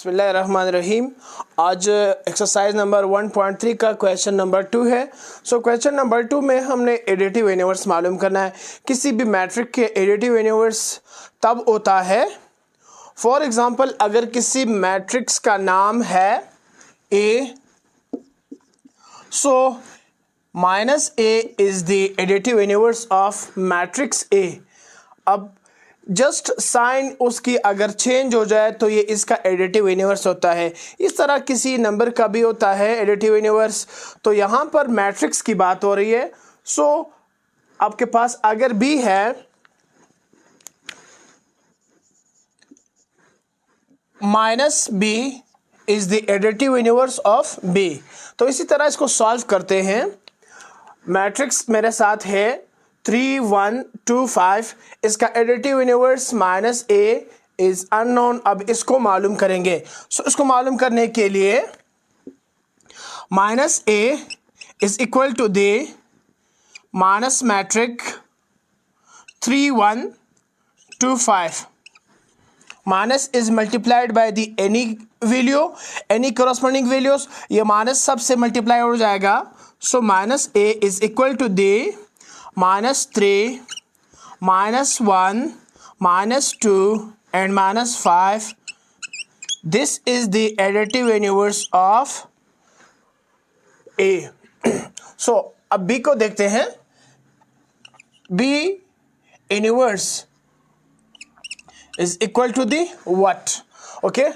बिस्मिल्लाहिर्रहमानिर्रहीम। आज exercise number 1.3 का क्वेश्चन नंबर 2 है। क्वेश्चन नंबर 2 में हमने एडिटिव यूनिवर्स मालूम करना है। किसी भी मैट्रिक के एडिटिव यूनिवर्स तब होता है, फॉर एग्जांपल अगर किसी मैट्रिक्स का नाम है A, minus A is the additive universe of matrix A. अब जस्ट साइन उसकी अगर चेंज हो जाए तो ये इसका एडिटिव यूनिवर्स होता है। इस तरह किसी नंबर का भी होता है एडिटिव यूनिवर्स। तो यहाँ पर मैट्रिक्स की बात हो रही है। आपके पास अगर बी है, minus B is the additive universe of B. तो इसी तरह इसको सॉल्व करते हैं। मैट्रिक्स मेरे साथ है 3 1 2 5। इसका additive universe minus A is unknown. अब इसको मालूम करेंगे। इसको मालूम करने के लिए minus A is equal to the minus matrix 3 1 2 5। Minus is multiplied by the any value, any corresponding values. ये माइनस सबसे मल्टीप्लाई हो जाएगा। Minus A is equal to the -3, -1, -2 and -5. This is the additive universe of A. अब B को देखते हैं। B universe is equal to the what? Okay?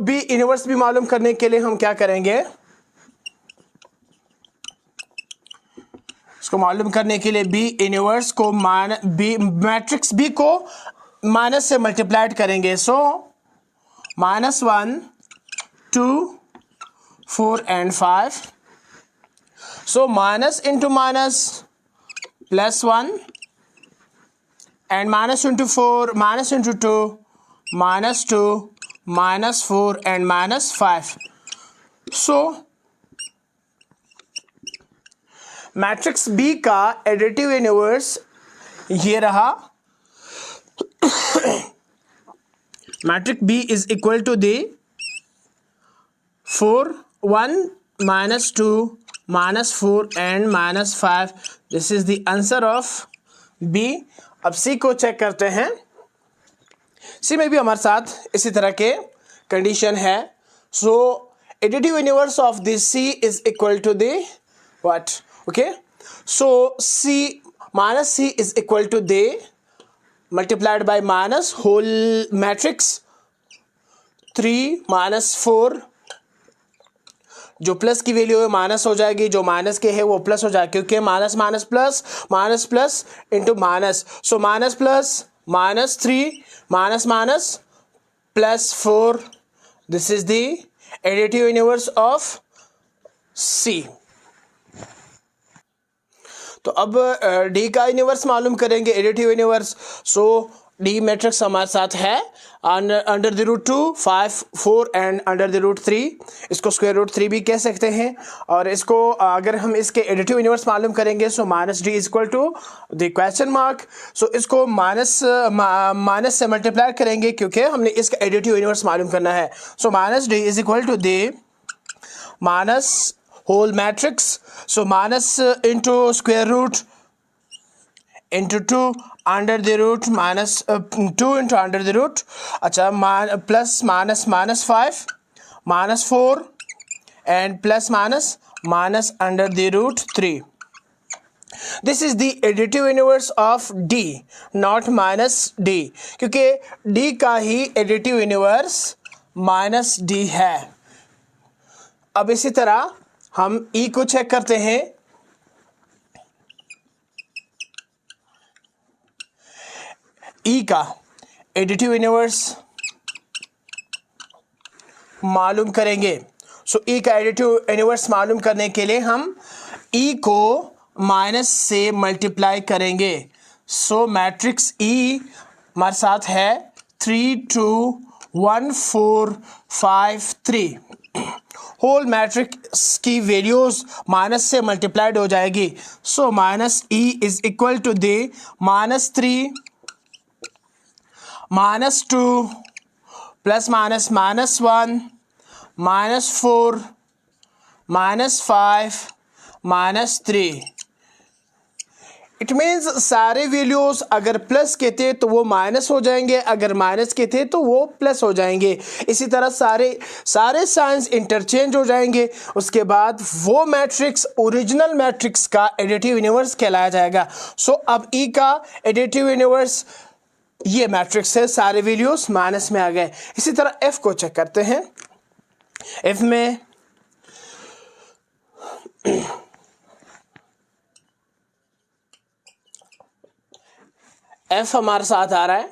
B universe भी मालूम करने के लिए हम क्या करेंगे? इसको मालूम करने के लिए बी इनवर्स को मैट्रिक्स बी को माइनस से मल्टीप्लाइड करेंगे। -1 2 4 and 5। Minus into minus +1 and minus into 4 minus into 2 -2 -4 and -5। Matrix B का एडिटिव यूनिवर्स ये रहा। Matrix B is equal to the 4 1 -2 -4 and -5। This is the answer of B. अब C को check करते हैं। सी में भी हमारे साथ इसी तरह के कंडीशन है। Additive universe of the C is equal to the what? Okay, C minus C is equal to the multiplied by minus whole matrix 3 -4। जो प्लस की वैल्यू है माइनस हो जाएगी, जो माइनस के है वो प्लस हो जाएगी, क्योंकि minus minus plus minus plus into minus. Minus plus -3 minus minus +4। This is the additive universe of C। तो अब डी का यूनिवर्स मालूम करेंगे, एडिटिव यूनिवर्स। डी मैट्रिक्स हमारे साथ है under the root 2 5 4 and under the root 3। इसको square root 3 भी कह सकते हैं। और इसको अगर हम इसके एडिटिव यूनिवर्स मालूम करेंगे minus D is equal to the question mark. इसको माइनस से मल्टीप्लाई करेंगे क्योंकि हमने इसका एडिटिव यूनिवर्स मालूम करना है। Minus D is equal to the minus whole matrix। minus into square root into 2 under the root minus 2 into under the root। अच्छा, plus minus -5 -4 and plus minus under the root 3। This is the additive universe of D, not minus D, क्योंकि D का ही additive universe minus D है। अब इसी तरह हम E को check करते हैं। E का एडिटिव यूनिवर्स मालूम करेंगे। E का एडिटिव यूनिवर्स मालूम करने के लिए हम E को माइनस से मल्टीप्लाई करेंगे। मैट्रिक्स E हमारे साथ है 3 2 1 4 5 3। होल मैट्रिक्स की वैल्यूज माइनस से मल्टीप्लाइड हो जाएगी। Minus E is equal to the -3 -2 plus minus -1 -4 -5 -3। It means सारे वैल्यूज अगर प्लस के थे तो वो माइनस हो जाएंगे, अगर माइनस के थे तो वो प्लस हो जाएंगे। इसी तरह सारे साइंस इंटरचेंज हो जाएंगे। उसके बाद वो मैट्रिक्स ओरिजिनल मैट्रिक्स का एडिटिव यूनिवर्स कहलाया जाएगा। सो अब ई का एडिटिव यूनिवर्स ये मैट्रिक्स है, सारे वैल्यूज माइनस में आ गए। इसी तरह एफ को चेक करते हैं। एफ में एफ हमारे साथ आ रहा है।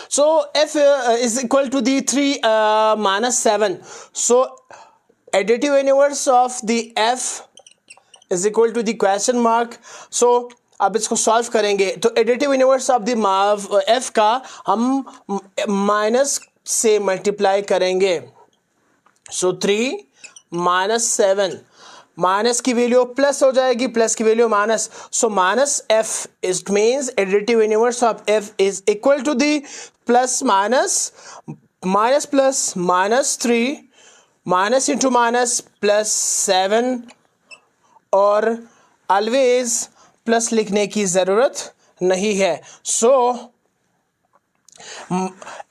So F is equal to the 3 -7। So additive universe of the F is equal to the question mark. So अब इसको सॉल्व करेंगे तो additive universe of the F का हम माइनस से मल्टीप्लाई करेंगे। सो 3 -7, माइनस की वैल्यू प्लस हो जाएगी, प्लस की value minus. So minus F it means additive universe of F is equal to the plus minus minus plus -3 minus into minus +7 और always plus लिखने की ज़रूरत नहीं है। So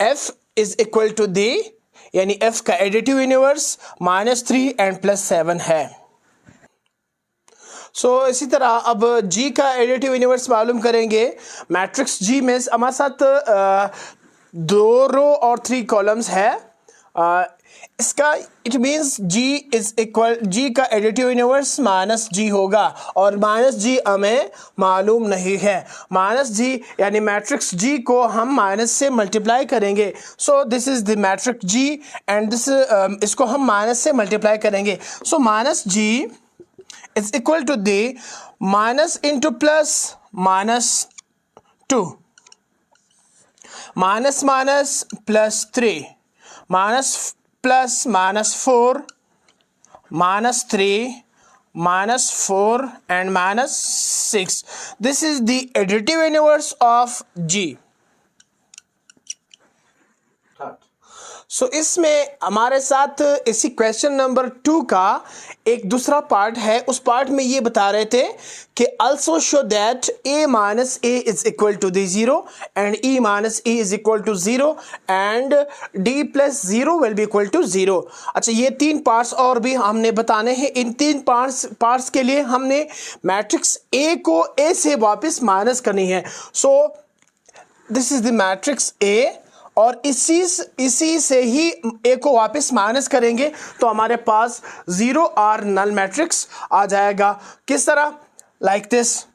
F is equal to the यानी F का additive universe -3 and +7 है। इसी तरह अब जी का एडिटिव यूनिवर्स मालूम करेंगे। मैट्रिक्स जी में हमारे साथ 2 रो और 3 कॉलम्स है। इसका इट मीन्स जी का एडिटिव यूनिवर्स -g होगा और -g हमें मालूम नहीं है। -g यानी मैट्रिक्स जी को हम माइनस से मल्टीप्लाई करेंगे। So this is the matrix G and this इसको हम माइनस से मल्टीप्लाई करेंगे। सो -g is equal to the minus into plus -2 minus minus +3 minus plus -4 -3 -4 and -6. This is the additive universe of G. इसमें हमारे साथ इसी question number 2 का एक दूसरा पार्ट है। उस पार्ट में ये बता रहे थे कि also show that a minus a is equal to the 0 and e minus e is equal to 0 and d plus 0 will be equal to 0। अच्छा, ये 3 पार्ट्स और भी हमने बताने हैं। इन 3 पार्ट्स के लिए हमने मैट्रिक्स a को a से वापस माइनस करनी है। सो this is the matrix a और इसी से ही ए को वापस माइनस करेंगे तो हमारे पास 0 आर नल मैट्रिक्स आ जाएगा। किस तरह? लाइक दिस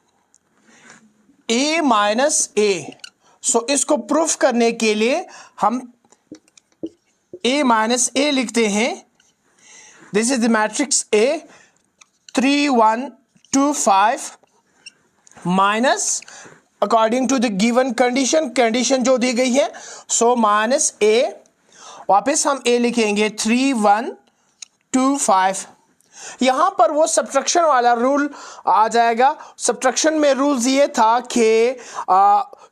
ए माइनस ए। सो इसको प्रूफ करने के लिए हम ए माइनस ए लिखते हैं। This is the matrix A 3 1 2 5 minus according to the given condition जो दी गई है। सो माइनस ए, वापस हम ए लिखेंगे 3 1 2 5। यहाँ पर वो सब्ट्रैक्शन वाला रूल आ जाएगा। सब्ट्रैक्शन में रूल्स ये था कि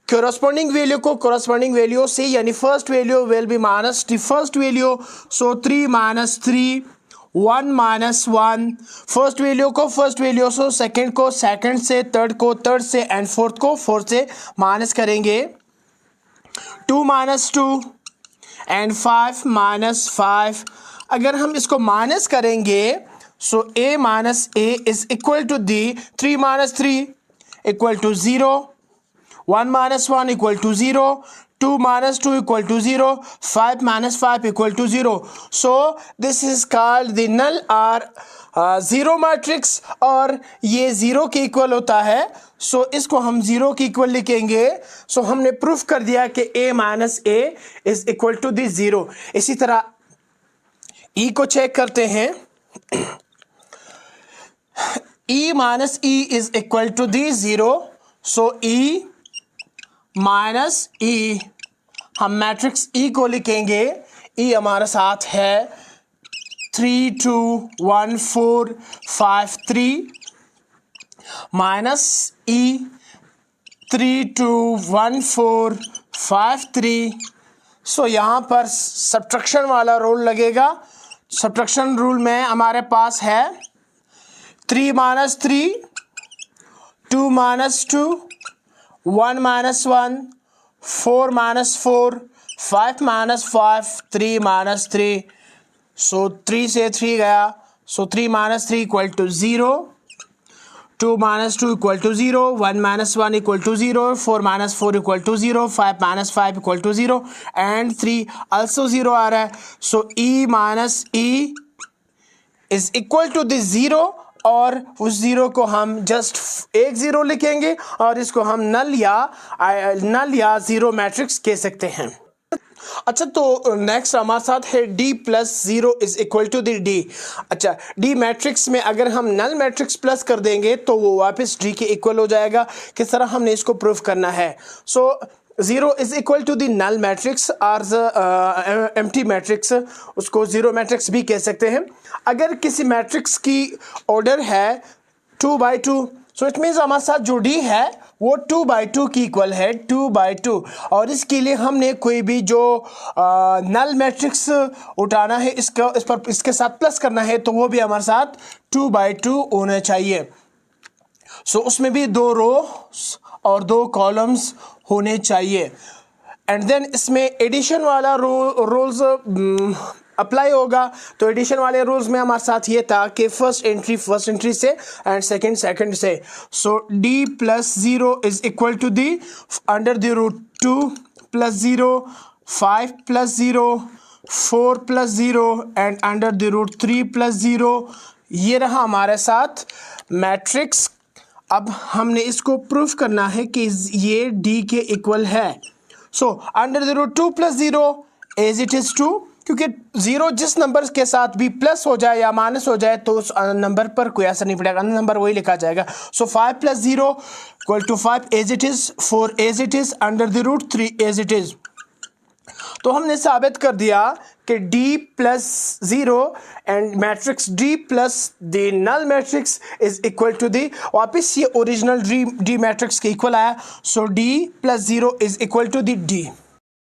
corresponding वैल्यू को corresponding वैल्यू से यानी first value will be minus the first value. So 3 -3 1 -1 first value को फर्स्ट वैल्यू से, सेकंड को सेकंड से, थर्ड को थर्ड से एंड फोर्थ को फोर्थ से माइनस करेंगे। 2 -2 एंड 5 -5। अगर हम इसको माइनस करेंगे so a minus a is equal to the 3 -3 equal to 0 1 -1 equal to 0 2 -2 equal to 0 5 -5 equal to 0। so this is called the null or zero matrix और ये 0 के इक्वल होता है। so इसको हम 0 के इक्वल लिखेंगे। so हमने प्रूफ कर दिया कि a minus a is equal to the 0। इसी तरह e को चेक करते हैं। e minus e is equal to the 0। so e minus E, हम मैट्रिक्स ई को लिखेंगे। ई हमारे साथ है 3 2 1 4 5 3 माइनस ई 3 2 1 4 5 3 सो यहाँ पर सब्ट्रैक्शन वाला रूल लगेगा। सब्ट्रैक्शन रूल में हमारे पास है 3 - 3, 2 - 2, 1 - 1, 4 - 4, 5 - 5, 3 - 3। सो 3 से 3 गया, सो 3 - 3 = 0, 2 - 2 = 0, 1 - 1 = 0, 4 - 4 = 0, 5 - 5 = 0 and 3 also 0 आ रहा है। सो E - E is equal to the 0 और उस 0 को हम जस्ट एक 0 लिखेंगे और इसको हम नल या 0 मैट्रिक्स कह सकते हैं। अच्छा, तो नेक्स्ट हमारे साथ है D + 0 = D। अच्छा, D मैट्रिक्स में अगर हम नल मैट्रिक्स प्लस कर देंगे तो वो वापस D के इक्वल हो जाएगा। किस तरह हमने इसको प्रूफ करना है? सो 0 = द नल मैट्रिक्स और एम्प्टी मैट्रिक्स, उसको 0 मैट्रिक्स भी कह सकते हैं। अगर किसी मैट्रिक्स की ऑर्डर है 2/2, सो इट मीन्स हमारे साथ जो D है वो 2/2 की इक्वल है, 2/2। और इसके लिए हमने कोई भी जो नल मैट्रिक्स उठाना है, इसके साथ प्लस करना है, तो वो भी हमारे साथ 2/2 होना चाहिए। सो उसमें भी 2 रो और 2 कॉलम्स होने चाहिए। एंड देन इसमें एडिशन वाला रूल्स अप्लाई होगा। तो एडिशन वाले रूल्स में हमारे साथ ये था कि फर्स्ट एंट्री से एंड सेकंड से। सो D + 0 = दी √2 + 0, 5 + 0, 4 + 0 एंड √3 + 0। ये रहा हमारे साथ मैट्रिक्स। अब हमने इसको प्रूफ करना है कि ये D के इक्वल है। सो √2 + 0 एज इट इज 2, क्योंकि 0 जिस नंबर के साथ भी प्लस हो जाए या माइनस हो जाए तो उस नंबर पर कोई असर नहीं पड़ेगा, नंबर वही लिखा जाएगा। So 5 + 0 = 5 as it is, 4 as it is, √3 as it is. तो हमने साबित कर दिया कि D + 0 and matrix D + the null matrix = D, वापस ये ओरिजिनल D मैट्रिक्स के इक्वल आया। सो D + 0 = दी D।